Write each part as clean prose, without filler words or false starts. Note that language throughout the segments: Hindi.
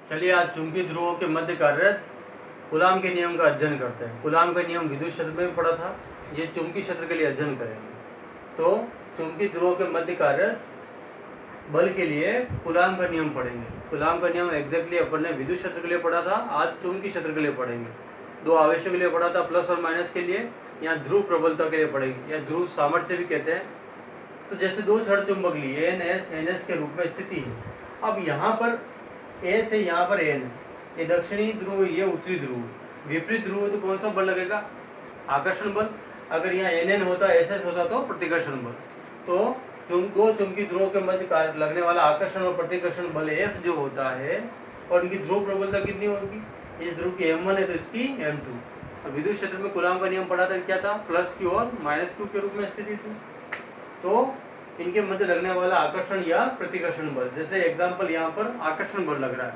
चलिए आज चुंबकीय ध्रुवों के मध्य कार्यरत कूलाम के नियम का अध्ययन करते हैं। कूलाम का नियम विद्युत क्षेत्र में भी पढ़ा था, ये चुंबकीय क्षेत्र के लिए अध्ययन करेंगे। तो चुंबकीय ध्रुवों के मध्य कार्यरत बल के लिए कूलाम का नियम पढ़ेंगे। कूलाम का नियम एग्जैक्टली अपन ने विद्युत क्षेत्र के लिए पढ़ा था, आज चुंबकीय क्षेत्र के लिए पढ़ेंगे। दो आवेशों के लिए पढ़ा था, प्लस और माइनस के लिए, यहाँ ध्रुव प्रबलता के लिए पढ़ेंगे या ध्रुव सामर्थ्य भी कहते हैं। तो जैसे दो क्षण चुंबक लिए NS के रूप में स्थिति है। अब यहाँ पर ए से यहाँ पर एन है, ये दक्षिणी ध्रुव, ये उत्तरी ध्रुव। विपरीत ध्रुव है तो कौन सा बल लगेगा? आकर्षण बल। अगर यहाँ NN होता, SS होता तो प्रतिकर्षण बल। तो दो चुंबकीय ध्रुवों के मध्य लगने वाला आकर्षण और प्रतिकर्षण बल F जो होता है, और इनकी ध्रुव प्रबलता कितनी होगी? इस ध्रुव की M1 है तो इसकी M2। और विद्युत क्षेत्र में कूलाम का नियम पढ़ा था, क्या था? प्लस Q और माइनस Q के रूप में स्थिति थी। तो इनके मध्य लगने वाला आकर्षण या प्रतिकर्षण बल, जैसे एग्जांपल यहाँ पर आकर्षण बल लग रहा है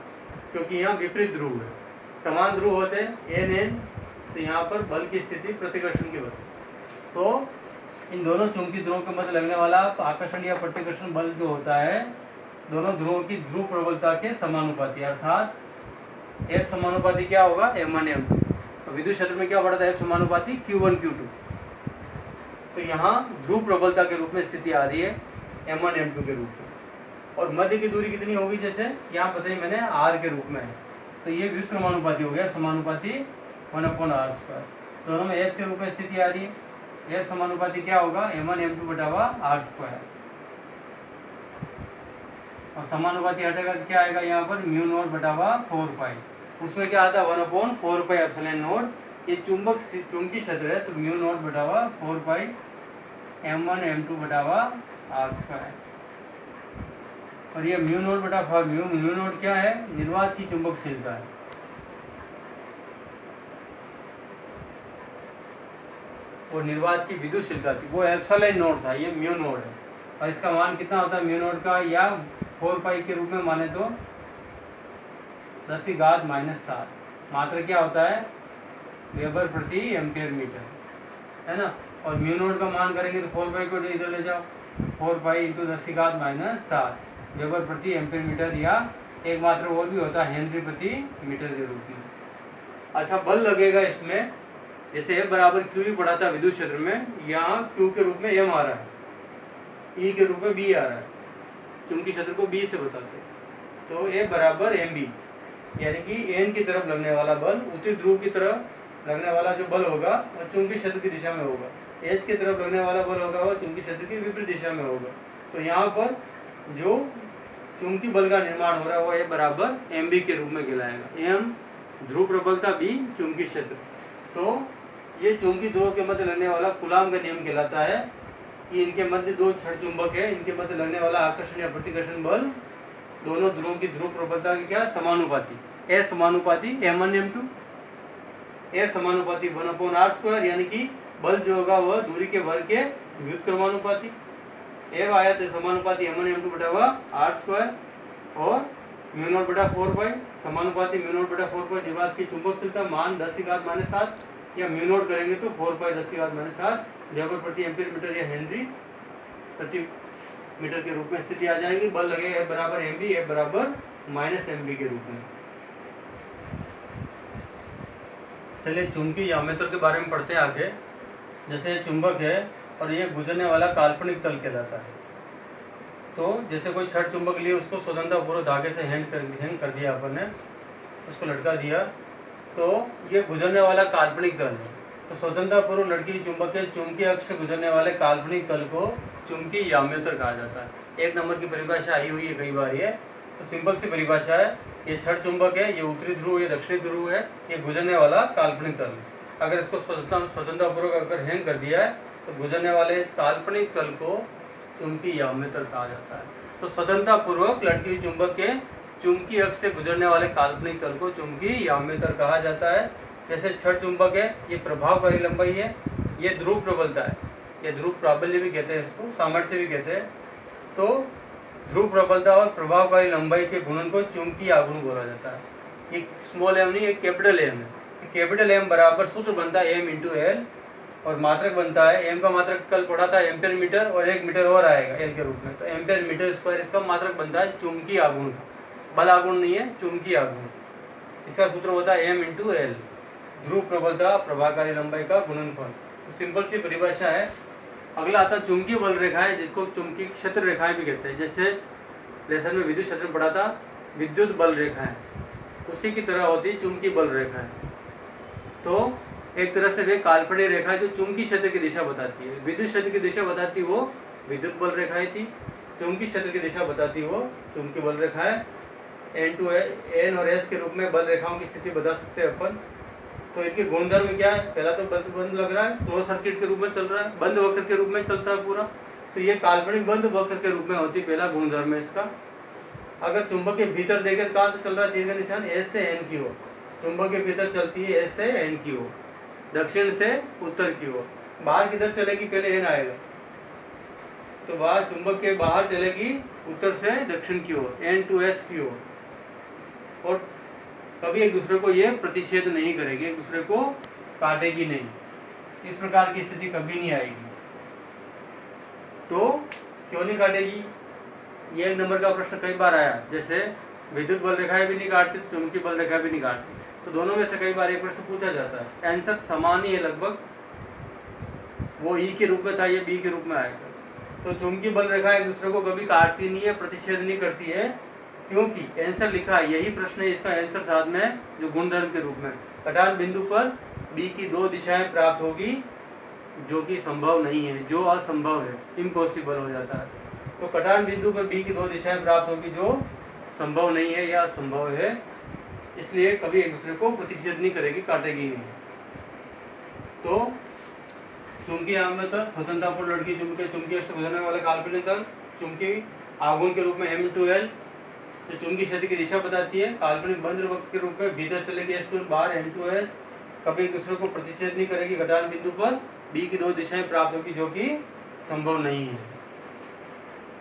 क्योंकि यहाँ विपरीत ध्रुव है। समान ध्रुव होते हैं NN, तो यहाँ पर बल की स्थिति प्रतिकर्षण की बल। तो इन दोनों चुंबकीय ध्रुवों के मध्य लगने वाला आकर्षण या प्रतिकर्षण बल जो होता है, दोनों ध्रुवों की ध्रुव प्रबलता के समानुपाती, अर्थात F समानुपाती क्या होगा? M1 M2। तो विद्युत क्षेत्र में क्या पढ़ा था? F समानुपाती Q1 Q2। तो यहाँ ध्रुव प्रबलता के रूप में स्थिति आ रही है M1 M2 के रूप में। और मध्य की दूरी कितनी होगी? जैसे यहाँ बताइए मैंने R के रूप में है, तो ये व्युत्क्रमानुपाती हो गया, समानुपाती 1/r²। दोनों में F के रूप में स्थिति आ रही है। F समानुपाती क्या होगा? M1 M2 बटा r²। और समानुपाती हटेगा क्या आएगा यहाँ पर? μ0 बटा 4π। उसमें क्या आता है? 1/4π एप्सिलॉन नॉट। ये चुंबकीय क्षेत्र है तो μ0 बटा 4π M1 M2 बटा r²। और ये μ0 बटा μ0 क्या है? निर्वात की चुंबकशीलता है। और निर्वात की विद्युतशीलता थी, वो एप्सिलॉन नॉट था, ये μ0 है। और इसका मान कितना होता है μ0 का? या 4π के रूप में माने तो 10⁻⁻⁷। मात्र क्या होता है? वेबर प्रति एम्पियर मीटर, है ना। और μ0 का मान करेंगे तो 4π को इधर ले जाओ, 4π × 10⁻⁷ वेबर प्रति एम्पियर मीटर, या एक मात्र और भी होता है हेनरी प्रति मीटर के रूप में। अच्छा, बल लगेगा इसमें, जैसे F बराबर Q ही पढ़ा था विद्युत क्षेत्र में, यहाँ Q के रूप में M आ रहा है, E के रूप में B आ रहा है। चुंबकीय क्षेत्र को B से बताते हैं। तो F बराबर MB, यानी कि N की तरफ लगने वाला बल, उत्तरी ध्रुव की तरफ लगने वाला जो बल होगा वह चुंबकीय क्षेत्र की दिशा में होगा। S की तरफ लगने वाला बल होगा वह चुंबकीय क्षेत्र की विपरीत दिशा में होगा। तो यहाँ पर जो चुंबकीय बल का निर्माण हो रहा है वह F बराबर MB के रूप में कहलाएगा। M ध्रुव प्रबलता, B चुंबकीय क्षेत्र। तो ये चुंबकीय ध्रुवों के मध्य लगने वाला कूलाम का नियम कहलाता है कि इनके मध्य दो क्षण चुंबक है, इनके मध्य लगने वाला आकर्षण या प्रतिकर्षण बल दोनों ध्रुवों की ध्रुव प्रबलता की क्या? समानुपाती। F समानुपाती M1 M2, F समानुपाती 1/r², यानी कि बल जो होगा वह दूरी के वर्ग के व्युत्क्रमानुपाती। F आया तो समानुपाती M1 M2 बटा r², और μ0 बटा 4π समानुपाती μ0 बटा 4π निर्वात की चुंबकशीलता मान 10⁻⁷, या μ0 करेंगे तो 4π 10⁻⁷ वेबर प्रति एम्पियर मीटर या हेनरी प्रति मीटर के रूप में स्थिति आ जाएगी। बल लगेगा F बराबर MB, F बराबर -MB के रूप में। चलिए चुंबकीय यामेत्र के बारे में पढ़ते हैं आगे। जैसे चुंबक है और ये गुजरने वाला काल्पनिक तल कहलाता है। तो जैसे कोई छड़ चुंबक लिए, उसको स्वतंत्रतापूर्वक धागे से हैंग कर दिया अपन ने, उसको लटका दिया, तो ये गुजरने वाला काल्पनिक तल है। तो स्वतंत्रतापूर्वक लटकी चुंबक के चुंबकीय अक्ष से गुजरने वाले काल्पनिक तल को चुंबकीय यामेत्र कहा जाता है। 1 नंबर की परिभाषा आई हुई है कई बार ये, तो सिंपल सी परिभाषा है, ये छड़ चुंबक है, ये उत्तरी ध्रुव, ये दक्षिणी ध्रुव है, ये गुजरने वाला काल्पनिक तल है। अगर इसको स्वतंत्रतापूर्वक अगर हैंग कर दिया है तो गुजरने वाले इस काल्पनिक तल को चुंबकीय यामेत्र कहा जाता है। तो स्वतंत्रतापूर्वक लटकी हुई चुंबक के चुंबकीय अक्ष से गुजरने वाले काल्पनिक तल को चुंबकीय यामेत्र कहा जाता है। जैसे छड़ चुंबक है, ये प्रभावकारी लंबाई है, ये ध्रुव प्रबलता है, ये ध्रुव प्राबल्य भी कहते हैं, इसको सामर्थ्य भी कहते हैं। तो ध्रुव प्रबलता और प्रभावकारी लंबाई के गुणन को चुंबकीय आघूर्ण बोला जाता है। ये स्मॉल m नहीं, ये कैपिटल M है। कैपिटल M बराबर सूत्र बनता है M × L, और मात्रक बनता है, M का मात्रक कल पढ़ा था एम्पियर मीटर, और 1 मीटर और आएगा L के रूप में, तो एम्पियर मीटर स्क्वायर इसका मात्रक बनता है चुंबकीय आघूर्ण का। बल आघूर्ण नहीं है, चुंबकीय आघूर्ण। इसका सूत्र होता है m × L, ध्रुव प्रबलता प्रभाकारी लंबाई का गुणनफल। तो सिंपल सी परिभाषा है। अगला आता है चुंबकीय बल रेखाएं, जिसको चुंबकीय क्षेत्र रेखाएं भी कहते हैं। जैसे लेसन में विद्युत क्षेत्र में पढ़ा था, विद्युत बल रेखाएं उसी की तरह होती चुंबकीय बल रेखाएं। तो एक तरह से वे काल्पनिक रेखा जो चुंबकीय क्षेत्र की दिशा बताती है। विद्युत क्षेत्र की दिशा बताती वो विद्युत बल रेखाएं थी, चुंबकीय क्षेत्र की दिशा बताती वो चुंबकीय बल रेखाएं। N और S के रूप में बल रेखाओं की स्थिति बता सकते हैं अपन। तो इनके गुणधर्म क्या है? पहला तो बंद लग रहा है, क्लोज सर्किट के रूप में चल रहा है, बंद वक्र के रूप में चलता है पूरा। तो ये काल्पनिक बंद वक्र के रूप में होती है, पहला गुणधर्म है इसका। अगर चुंबक के भीतर देखें तो कहाँ से चल रहा है तीर का निशान? S से N की ओर। चुंबक के भीतर चलती है S से N की ओर, दक्षिण से उत्तर की ओर। बाहर किधर चलेगी? पहले N आएगा, तो बाहर चुंबक के बाहर चलेगी उत्तर से दक्षिण की ओर, N to S की ओर। और कभी एक दूसरे को ये प्रतिच्छेद नहीं करेगी, एक दूसरे को काटेगी नहीं। इस प्रकार की स्थिति कभी नहीं आएगी। तो क्यों नहीं काटेगी? ये एक नंबर का प्रश्न कई बार आया। जैसे विद्युत बल रेखाएं भी नहीं काटती, चुंबकीय बल रेखाएं भी नहीं काटती, तो दोनों में से कई बार एक प्रश्न पूछा जाता है। आंसर समान ही है लगभग, वो ई के रूप में था, ये बी के रूप में आएगा। तो चुंबकीय बल रेखा एक दूसरे को कभी काटती नहीं है, प्रतिच्छेद नहीं करती है, क्योंकि आंसर लिखा है, यही प्रश्न है, इसका आंसर साथ में जो गुणधर्म के रूप में कटान बिंदु पर बी की दो दिशाएं प्राप्त होगी, जो कि संभव नहीं है, जो असंभव है, इम्पॉसिबल हो जाता है। तो कटान बिंदु पर बी की दो दिशाएं प्राप्त होगी जो संभव नहीं है या असंभव है, इसलिए कभी एक दूसरे को प्रतिच्छेद नहीं करेगी, काटेगी नहीं। तो चुंबकीय आमतल स्वतंत्रतापूर्ण लड़की चुंबकीय से गुजरने वाले काल्पनिक तल चुंबकीय आघूर्ण के रूप में M × L, जो चुंबकीय क्षेत्र की दिशा बताती है। काल्पनिक बंद वक्र के रूप में भीतर चलेगी S to बाहर N to S, कभी एक दूसरे को प्रतिच्छेद नहीं करेगी। घटान बिंदु पर B की दो दिशाएं प्राप्त होगी, जो कि संभव नहीं है।